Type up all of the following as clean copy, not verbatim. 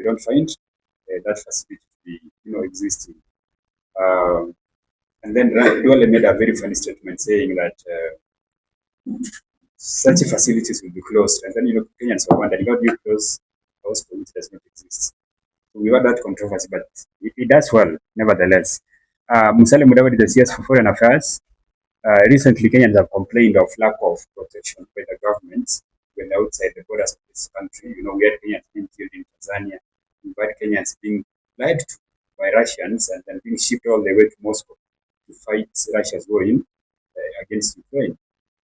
don't find that facility to be, existing. And then Duale made a very funny statement saying that such facilities will be closed. And then, Kenyans were wondering, how do you close a hospital which does not exist? So we had that controversy, but it does well, nevertheless. Musalia Mudavadi, the CS for Foreign Affairs, recently Kenyans have complained of lack of protection by the governments when outside the borders of this country. We had Kenyans being killed in Tanzania. We had Kenyans being lied to by Russians and then being shipped all the way to Moscow to fight Russia's war against Ukraine.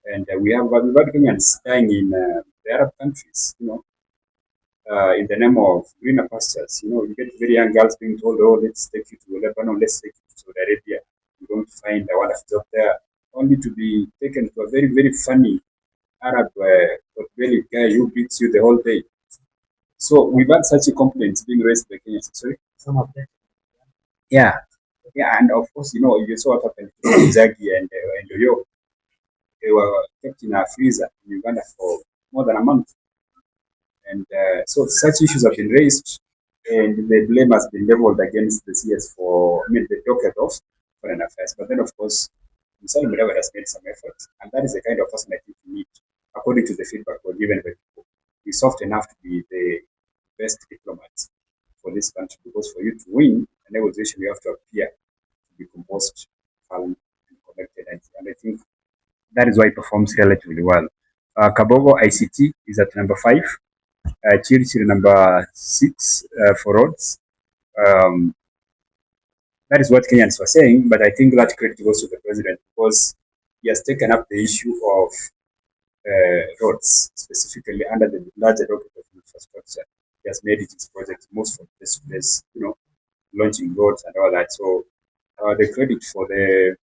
And we've had Kenyans dying in the Arab countries, in the name of greener pastures. You get very young girls being told, oh, let's take you to Lebanon, let's take you to Saudi Arabia. You're going to find a wonderful job there, only to be taken to a very, very funny Arab belly guy who beats you the whole day. So we've had such complaints being raised by Kenyans. Sorry? Some of them. Yeah. Yeah, and of course, you saw what happened to Zagi and Oyo. They were kept in a freezer in Uganda for more than a month. And so such issues have been raised, and the blame has been leveled against the CS the docket of foreign affairs. But then, of course, Musalia Mudavadi has made some efforts, and that is the kind of person I think we need, according to the feedback we're given by people. He's soft enough to be the best diplomat for this country, because for you to win a negotiation, you have to appear to be composed, calm, and collected. And I think that is why he performs relatively well. Kabogo ICT is at number 5. Chirichiri number 6 for roads. That is what Kenyans were saying, but I think that credit goes to the president, because he has taken up the issue of roads, specifically under the larger docket of infrastructure. He has made it his project most for this place, launching roads and all that. So the credit for the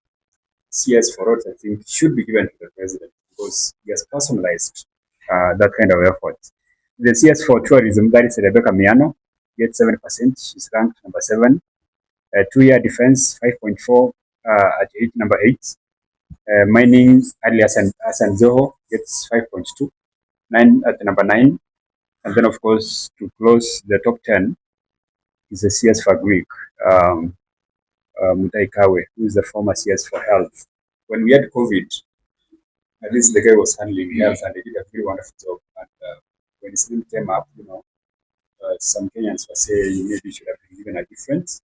CS for roads, I think, should be given to the president, because he has personalized that kind of effort. The CS for tourism, that is Rebecca Miano, gets 7%. She's ranked number 7. 2-year defense, 5.4 at number 8. Mining, Ali Hassan Zoho gets 5.2, 9 at number 9. And then, of course, to close the top 10 is the CS for Greek, Mutai Kawe, who is the former CS for health. When we had COVID, at least the guy was handling health, and he did a very wonderful job. And when his name came up, some Kenyans were saying maybe should have been given a different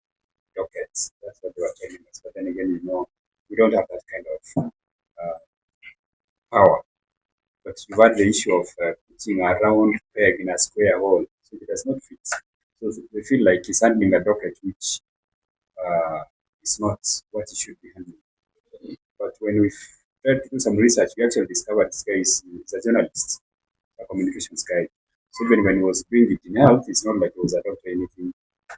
docket. That's what they were telling us. But then again, we don't have that kind of power. But you've had the issue of putting a round peg in a square hole, so it does not fit. So they feel like he's handling a docket which is not what he should be handling. But when we tried to do some research, we actually discovered this guy is a journalist, a communications guy. So even when he was doing it in health, it's not like he was a doctor or anything.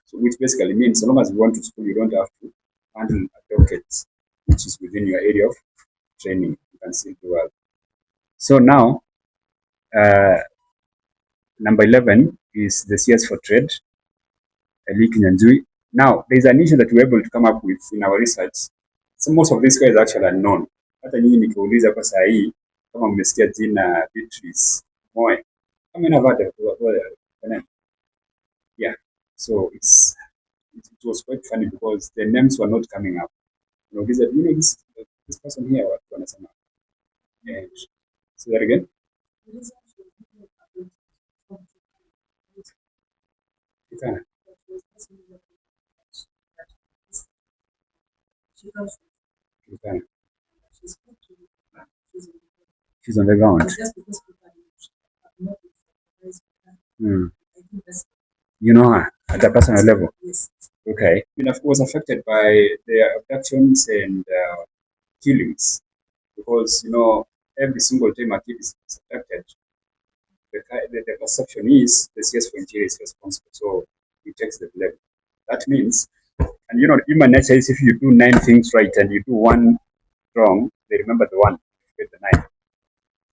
So which basically means, so long as you want to school, you don't have to handle a docket which is within your area of training. You can still do well. So now, number 11 is the CS for trade, Eli Kinyanjui. Now, there's an issue that we're able to come up with in our research. So most of these guys are actually unknown. Hata nyinyi nikiuliza kwa saa hii, kama mmesikia jina Beatrice Moe, I mean, I've heard the name. Yeah, so it was quite funny because the names were not coming up. This person here, and say that again. Turkana. She's on the ground. You know her at a personal level. Yes. Okay. Was affected by the abductions and killings, because every single time a kid is abducted, the perception is the CS for Interior is responsible, so he takes the blame. That means, and human nature is, if you do 9 things right and you do 1 wrong, they remember the 1, you get the 9.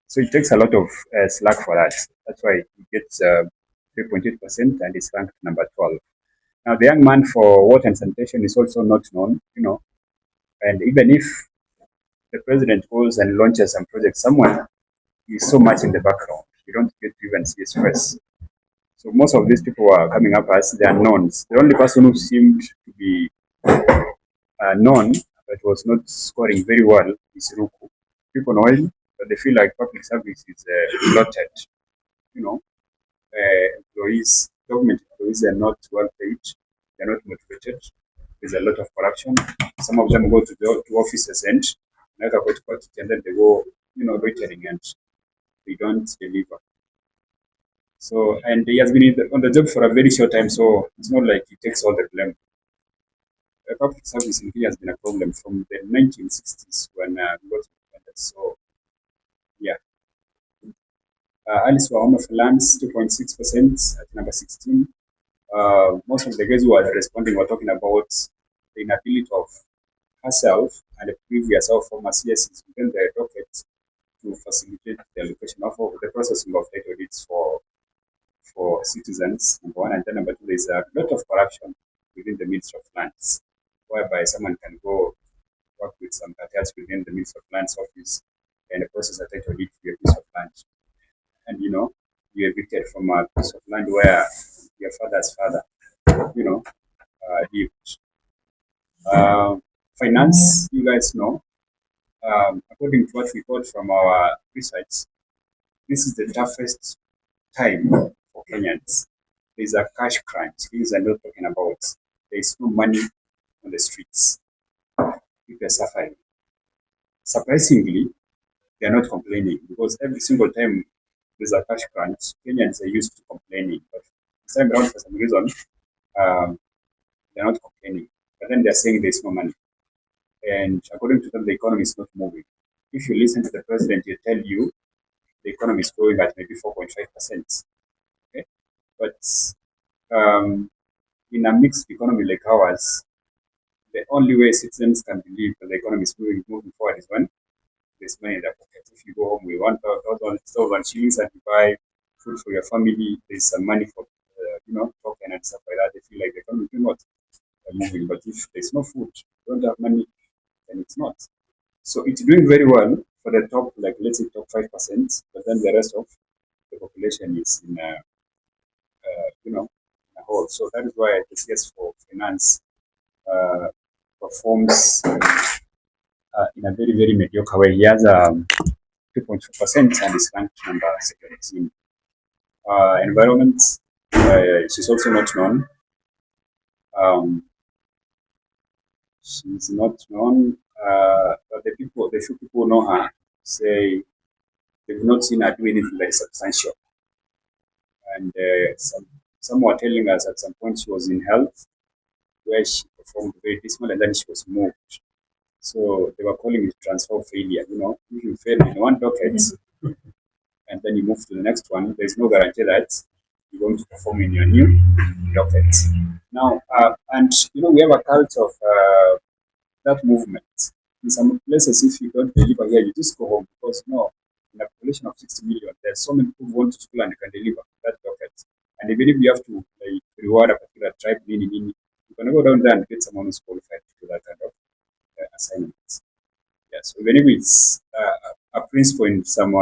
So it takes a lot of slack for that. That's why he gets 3.8% and is ranked number 12. Now, the young man for water and sanitation is also not known, and even if the president goes and launches some project somewhere, he's so much in the background. You don't get to even see his face. So most of these people are coming up as the unknowns. The only person who seemed to be known but was not scoring very well is Ruku. People know him, but they feel like public service is bloated. You know, employees, government employees are not well paid, they're not motivated. There's a lot of corruption. Some of them go to offices and like a court, and then they go, loitering and they don't deliver. So, and he has been on the job for a very short time, so it's not like he takes all the blame. Public service in Kenya has been a problem from the 1960s when we got independence. So, yeah. Alice Wahoma Finance, 2.6% at number 16. Most of the guys who are responding were talking about the inability of herself and the previous or former CSs within the docket to facilitate the allocation of the processing of title deeds for citizens, number one. And then number two, there's a lot of corruption within the Ministry of Lands, whereby someone can go work with some cartels within the Ministry of Lands office and process a title deed for your piece of land. And you're evicted from a piece of land where your father's father, lived. Finance, you guys know, according to what we got from our research, this is the toughest time for Kenyans. There's a cash crunch. Things I'm not talking about. There's no money on the streets. People are suffering. Surprisingly, they're not complaining because every single time there's a cash crunch, Kenyans are used to complaining. But this time around, for some reason, um, they're not complaining. But then they're saying there's no money. And according to them, the economy is not moving. If you listen to the president, he'll tell you the economy is growing at maybe 4.5%. Okay? But in a mixed economy like ours, the only way citizens can believe that the economy is moving forward is when there's money in their pocket. If you go home with 1,000 shillings and you buy food for your family, there's some money for, token and stuff like that. They feel like the economy is not moving. But if there's no food, you don't have money, then it's not. So it's doing very well for the top, like let's say top 5%, but then the rest of the population is in in a hole. So that is why the CS for finance performs in a very, very mediocre way. He has 2.4% and is ranked number 17. Environment, she's also not known. She's not known, but the few people who know her say they've not seen her do anything very substantial. And some were telling us at some point she was in health, where she performed very dismal, and then she was moved. So they were calling it transfer failure. If you fail in one docket and then you move to the next one, there's no guarantee that you're going to perform in your new docket. Now, and we have a cult of that movement. In some places, if you don't deliver here, you just go home because in a population of 60 million, there's so many people who want to school and can deliver that docket. And even if you have to reward a particular tribe, you can go down there and get someone who's qualified to do that kind of assignments. Yeah, so even if it's a principle in some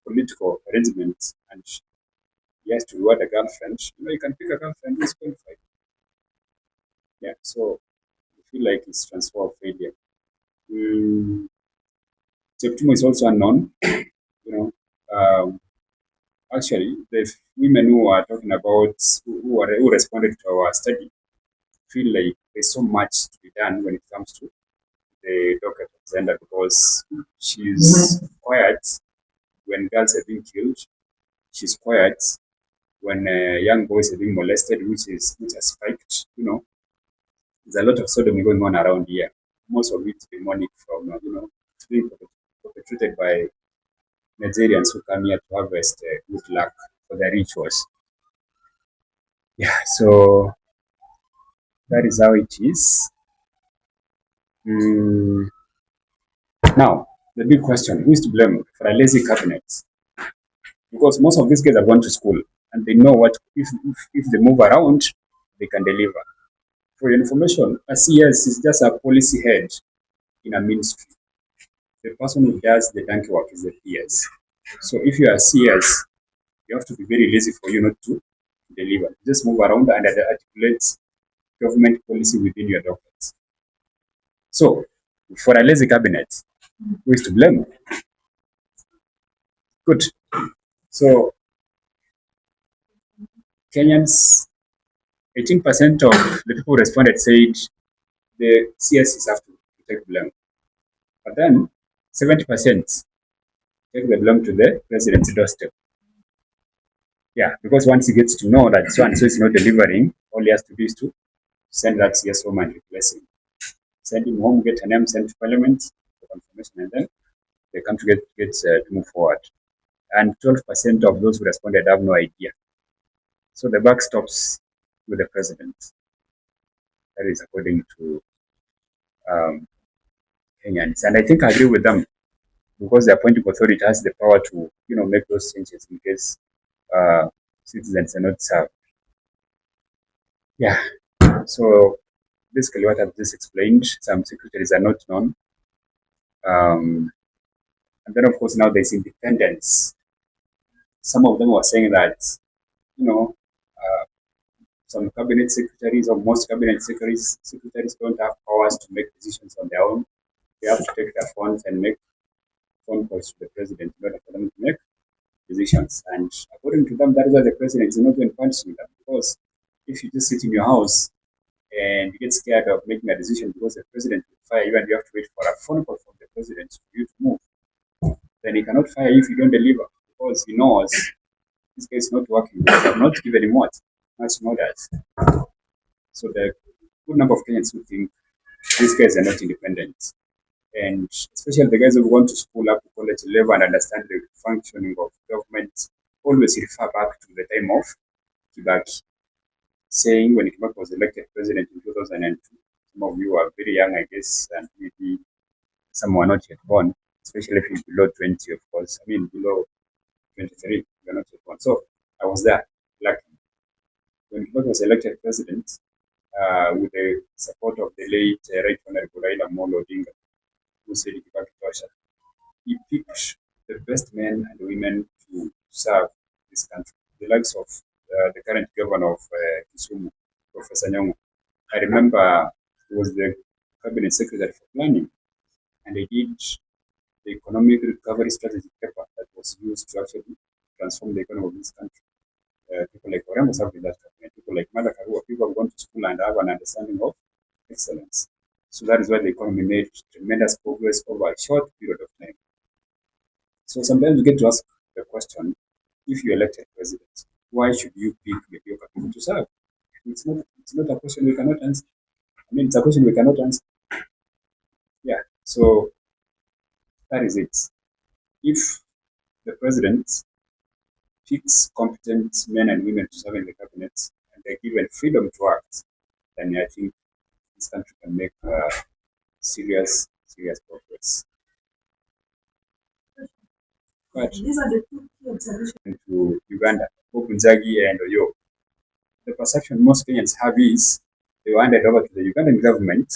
political arrangement and he has to reward a girlfriend, you can pick a girlfriend who's qualified. Yeah, so I feel like it's transfer of failure. Septimo is also unknown. Actually, the women who are talking about who responded to our study feel like there's so much to be done when it comes to the docket of gender because she's quiet when girls are being killed. She's quiet when young boys are being molested, which has spiked. There's a lot of sodomy going on around here. Most of it demonic from it's being perpetrated by Nigerians who come here to harvest good luck for their rituals. Yeah, so that is how it is. Now, the big question, who is to blame for a lazy cabinet? Because most of these kids have gone to school and they know what, if they move around, they can deliver. For your information, a CS is just a policy head in a ministry. The person who does the donkey work is the PS. So if you are a CS, you have to be very lazy for you not to deliver. Just move around and articulate government policy within your documents. So, for a lazy cabinet, who is to blame? Good. So, Kenyans, 18% of the people who responded said the CSs have to take blame. But then 70% take the blame to the president's doorstep. Yeah, because once he gets to know that so and so is not delivering, all he has to do is to send that CS home and replace him. Send him home, get a name, send to parliament for confirmation, and then the country gets to move forward. And 12% of those who responded have no idea. So the buck stops with the president. That is according to Kenyans. And I think I agree with them because the appointing authority has the power to, make those changes in case citizens are not served. Yeah. So basically what I've just explained, some secretaries are not known. And then, of course, now there's independence. Some of them were saying that, some cabinet secretaries or most cabinet secretaries don't have powers to make decisions on their own. They have to take their phones and make phone calls to the president in order for them to make decisions. And according to them, that is why the president is not going to punish them. Because if you just sit in your house and you get scared of making a decision because the president will fire you and you have to wait for a phone call from the president for you to move, then he cannot fire you if you don't deliver because he knows this guy is not working. They have not given him what? Much orders. So the good number of Kenyans who think these guys are not independent. And especially the guys who gone to school up to college level and understand the functioning of government always refer back to the time of Kibaki, saying when Kibaki was elected president in 2002, some of you are very young, I guess, and maybe some were not yet born, especially if you're below 20, of course. I mean, below 23, you're not yet born. So I was there, lucky. When Kibaki was elected president, with the support of the late Right Honorable Raila Amolo Odinga, who said Kibaki Tosha, he picked the best men and women to serve this country, the likes of the current governor of Kisumu, Professor Nyong'o. I remember he was the cabinet secretary for planning, and he did the economic recovery strategy paper that was used to actually transform the economy of this country. People like Oremo served in that cabinet. People like Mother Karua, people have gone to school and have an understanding of excellence. So that is why the economy made tremendous progress over a short period of time. So sometimes we get to ask the question, if you're elected president, why should you pick mediocre people to serve? It's not a question we cannot answer. I mean, it's a question we cannot answer. Yeah, so that is it. If the president picks competent men and women to serve in the cabinet and they're given freedom to act, then I think this country can make serious progress. But these are the two key observations to Uganda, Ogunzagi and Oyo. The perception most Kenyans have is they were handed over to the Ugandan government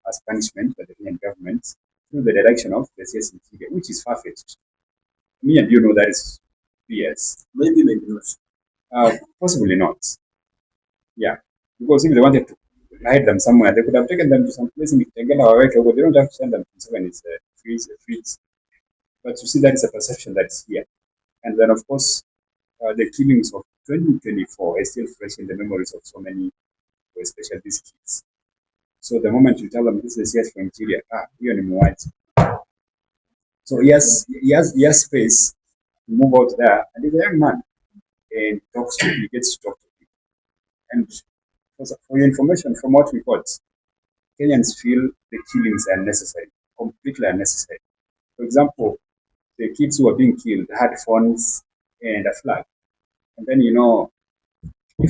as punishment by the Kenyan government through the direction of the CS Interior, which is far-fetched. Me and you know that is BS. Maybe not. Possibly not. Yeah, because if they wanted to hide them somewhere, they could have taken them to some place in Kitengela or wherever. They don't have to send them to seven. It's freeze. But you see, that is a perception that's here. And then, of course, the killings of 2024 is still fresh in the memories of so many, especially these kids. So the moment you tell them this is yes for interior, you're in white. So he has space to move out there, and he's a young man, and he gets to talk to people. And for your information, from what we got, Kenyans feel the killings are necessary, completely unnecessary. For example, the kids who are being killed had phones and a flag. And then, you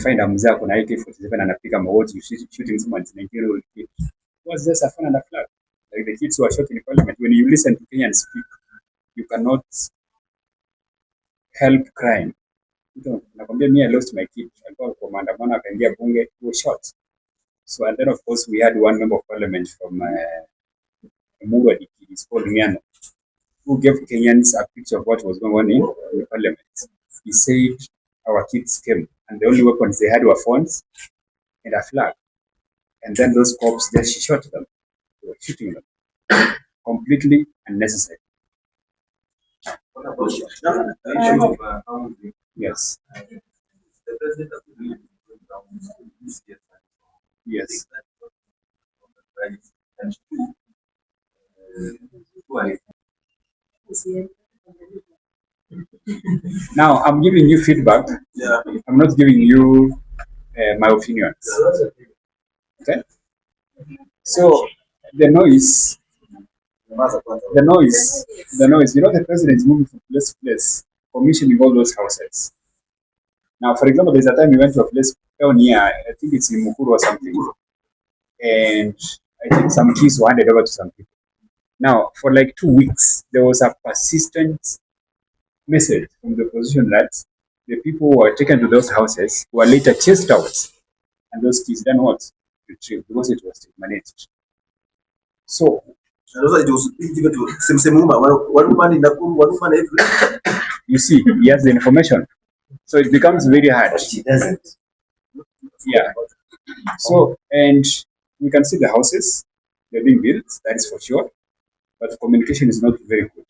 find a mzee ako na AK-47 anapiga magoti shooting someone, it's a 19-year-old kid. It was just a phone and a flag. Like the kids who are shot in parliament. When you listen to Kenyans speak, you cannot help crying. Nakwambia me, I lost my kid. Alikuwa kwa maandamano akaingia bunge, he was shot. So, and then of course we had one member of parliament from Mugadi, it's called Miano, who gave Kenyans a picture of what was going on in the parliament. He said our kids came and the only weapons they had were phones and a flag. And then those cops just shot them. They were shooting them. Completely unnecessary. Yes. Yes. Now I'm giving you feedback. Yeah. I'm not giving you my opinions. Okay. So the noise, the noise. You know, the president is moving from place to place, commissioning all those houses. Now, for example, there's a time we went to a place down here. I think it's in Mukuru or something, and I think some keys were handed over to some people. Now, for like 2 weeks, there was a persistent message from the opposition that the people who were taken to those houses were later chased out, and those keys then what? Retrieved because it was managed. So, it was given to same woman, one woman in Nakuru, one woman everywhere. You see, he has the information, so it becomes very hard. She doesn't. Yeah. So, and we can see the houses they're being built. That is for sure, but communication is not very good.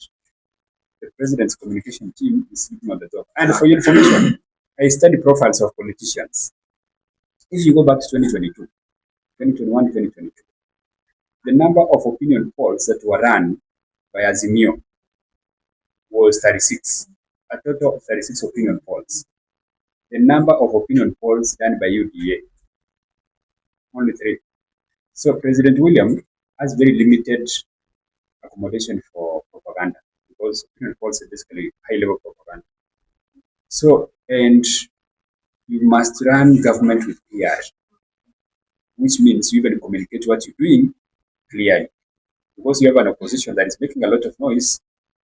The president's communication team is sleeping on the job. And for your information, I study profiles of politicians. If you go back to 2022, 2021, 2022, the number of opinion polls that were run by Azimio was 36, a total of 36 opinion polls. The number of opinion polls done by UDA, only 3. So President William has very limited accommodation for propaganda because opinion polls are basically high-level propaganda. So, and you must run government with PR, which means you even communicate what you're doing clearly. Because you have an opposition that is making a lot of noise,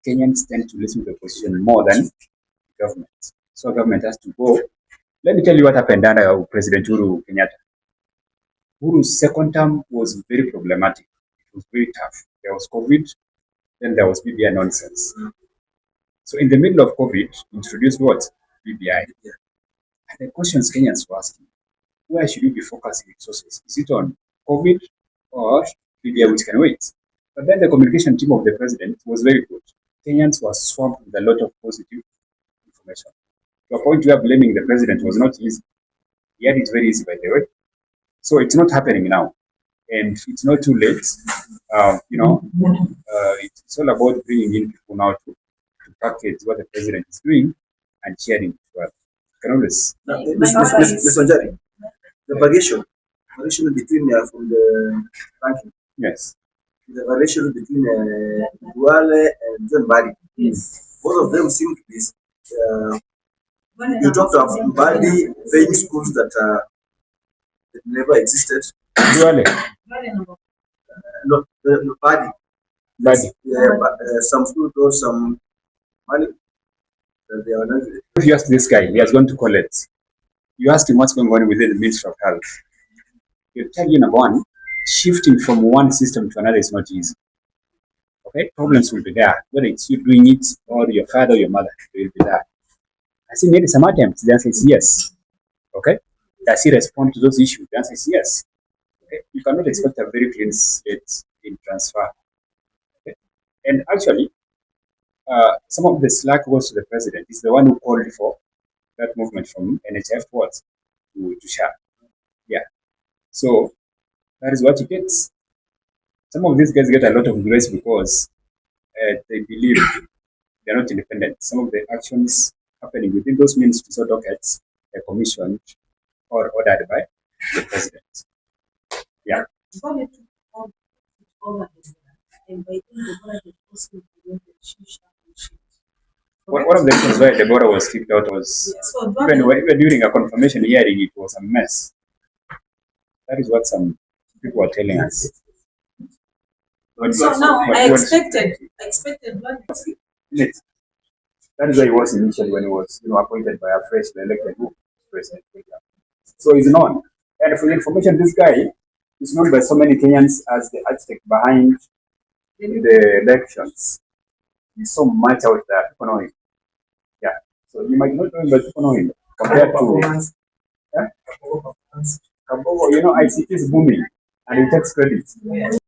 Kenyans tend to listen to the opposition more than the government. So government has to go. Let me tell you what happened under President Uhuru Kenyatta. Uhuru's second term was very problematic. It was very tough. There was COVID, then there was BBI nonsense. So in the middle of COVID, introduced what? BBI. And the questions Kenyans were asking, where should you be focusing resources? Is it on COVID or BBI, which can wait? But then the communication team of the president was very good. Kenyans were swamped with a lot of positive information. To a point where blaming the president was not easy. Yet it's very easy, by the way. So it's not happening now. And it's not too late. It's all about bringing in people now to package what the president is doing and sharing it well. Can always. The variation between from the ranking. Yes. The variation between Duale and John Badi. Yes. Both of them seem to be. You talked of Badi paying schools that never existed. Duale. No, Badi. Badi. Some schools got some money. They are not. If you ask this guy, he has gone to college. You ask him what's going on within the Ministry of Health. He'll tell you, number one, shifting from one system to another is not easy. Okay, problems will be there. Whether it's you doing it or your father or your mother, they will be there. Has he made some attempts? The answer is yes. Okay, does he respond to those issues? The answer is yes. Okay, you cannot expect a very clean slate in transfer. Okay, and actually, some of the slack goes to the president. He's the one who called for that movement from NHF to SHA. Yeah. So that is what he gets. Some of these guys get a lot of grace because they believe they're not independent. Some of the actions happening within those ministries or dockets are commissioned or ordered by the president. Yeah. One of the reasons why Deborah was kicked out was even during a confirmation hearing, it was a mess. That is what some people are telling us. So now I expected one. Yes. That is why he was initially when he was appointed by a freshly elected president. So he's known. And for the information, this guy is known by so many Kenyans as the architect behind the elections. He's so much out there, people know him. Yeah. So you might not know him, but people know him compared to Kabogo, ICT is booming and it takes credit.